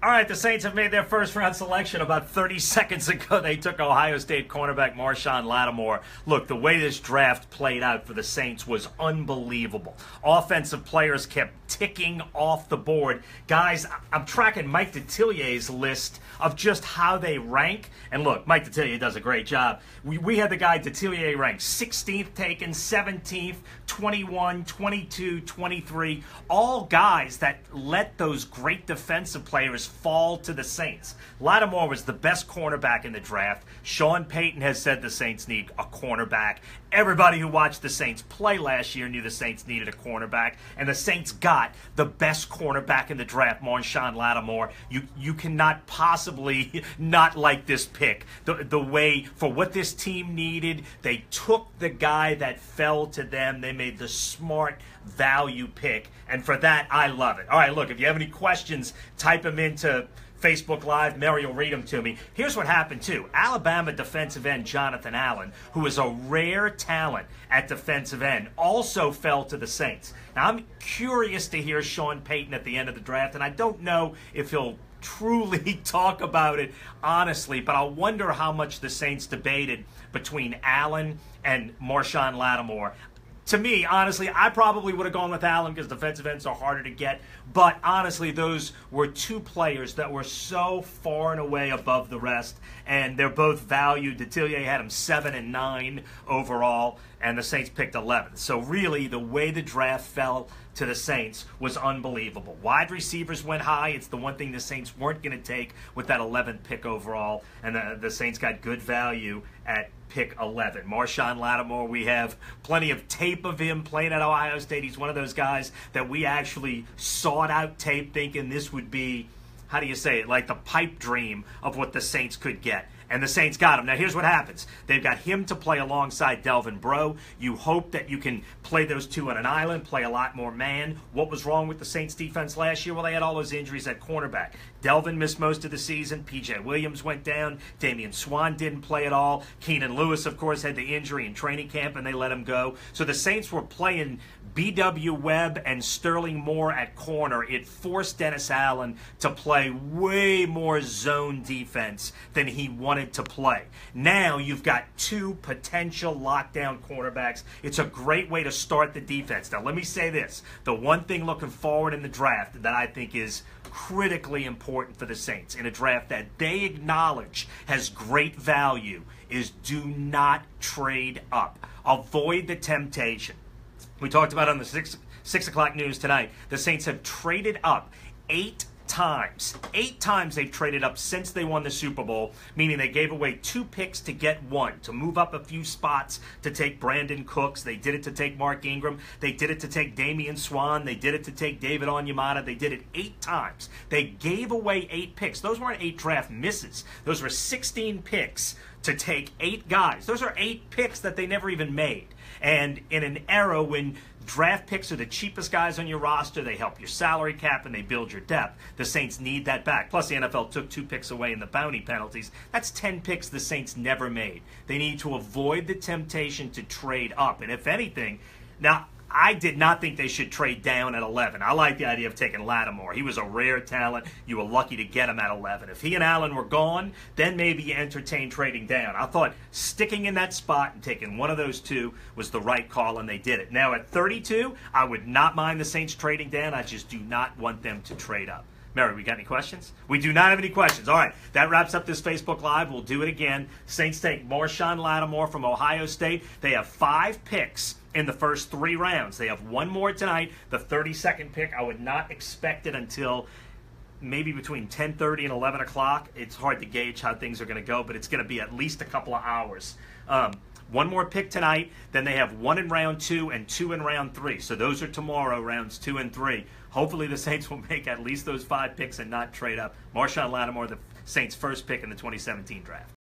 All right, the Saints have made their first-round selection. About 30 seconds ago, they took Ohio State cornerback Marshon Lattimore. Look, the way this draft played out for the Saints was unbelievable. Offensive players kept ticking off the board. Guys, I'm tracking Mike Detillier's list of just how they rank. And look, Mike Detillier does a great job. We had the guy Detillier ranked 16th taken, 17th, 21, 22, 23. All guys that let those great defensive players fall to the Saints. Lattimore was the best cornerback in the draft. Sean Payton has said the Saints need a cornerback. Everybody who watched the Saints play last year knew the Saints needed a cornerback, and the Saints got the best cornerback in the draft, Marshon Lattimore. You cannot possibly not like this pick. The way, for what this team needed, they took the guy that fell to them. They made the smart value pick, and for that, I love it. All right, look, if you have any questions, type them into Facebook Live. Mary will read them to me. Here's what happened, too. Alabama defensive end Jonathan Allen, who is a rare talent at defensive end, also fell to the Saints. Now, I'm curious to hear Sean Payton at the end of the draft, and I don't know if he'll truly talk about it honestly, but I wonder how much the Saints debated between Allen and Marshon Lattimore. To me, honestly, I probably would have gone with Allen because defensive ends are harder to get. But honestly, those were two players that were so far and away above the rest, and they're both valued. Detillier had him 7 and 9 overall, and the Saints picked 11. So really, the way the draft fell to the Saints was unbelievable. Wide receivers went high. It's the one thing the Saints weren't going to take with that 11th pick overall, and the Saints got good value at pick 11. Marshon Lattimore, we have plenty of tape of him playing at Ohio State. He's one of those guys that we actually sought out tape thinking this would be, how do you say it, like the pipe dream of what the Saints could get. And the Saints got him. Now, here's what happens. They've got him to play alongside Delvin Breaux. You hope that you can play those two on an island, play a lot more man. What was wrong with the Saints defense last year? Well, they had all those injuries at cornerback. Delvin missed most of the season. P.J. Williams went down. Damian Swann didn't play at all. Keenan Lewis, of course, had the injury in training camp, and they let him go. So the Saints were playing B.W. Webb and Sterling Moore at corner. It forced Dennis Allen to play way more zone defense than he wanted to play. Now you've got two potential lockdown cornerbacks. It's a great way to start the defense. Now let me say this. The one thing looking forward in the draft that I think is critically important for the Saints in a draft that they acknowledge has great value is do not trade up. Avoid the temptation. We talked about on the 6 o'clock news tonight, the Saints have traded up 8 times. 8 times they've traded up since they won the Super Bowl, meaning they gave away 2 picks to get 1, to move up a few spots to take Brandon Cooks. They did it to take Mark Ingram. They did it to take Damian Swann. They did it to take David Onyemata. They did it 8 times. They gave away 8 picks. Those weren't 8 draft misses. Those were 16 picks to take 8 guys. Those are 8 picks that they never even made. And in an era when draft picks are the cheapest guys on your roster, they help your salary cap, and they build your depth, the Saints need that back. Plus, the NFL took 2 picks away in the bounty penalties. That's 10 picks the Saints never made. They need to avoid the temptation to trade up. And if anything, now, I did not think they should trade down at 11. I like the idea of taking Lattimore. He was a rare talent. You were lucky to get him at 11. If he and Allen were gone, then maybe you entertain trading down. I thought sticking in that spot and taking one of those 2 was the right call, and they did it. Now at 32, I would not mind the Saints trading down. I just do not want them to trade up. Mary, we got any questions? We do not have any questions. All right, that wraps up this Facebook Live. We'll do it again. Saints take Marshon Lattimore from Ohio State. They have 5 picks in the first 3 rounds. They have 1 more tonight, the 32nd pick. I would not expect it until maybe between 10:30 and 11 o'clock. It's hard to gauge how things are going to go, but it's going to be at least a couple of hours. 1 more pick tonight. Then they have 1 in round 2 and 2 in round 3. So those are tomorrow, rounds 2 and 3. Hopefully the Saints will make at least those 5 picks and not trade up. Marshon Lattimore, the Saints' first pick in the 2017 draft.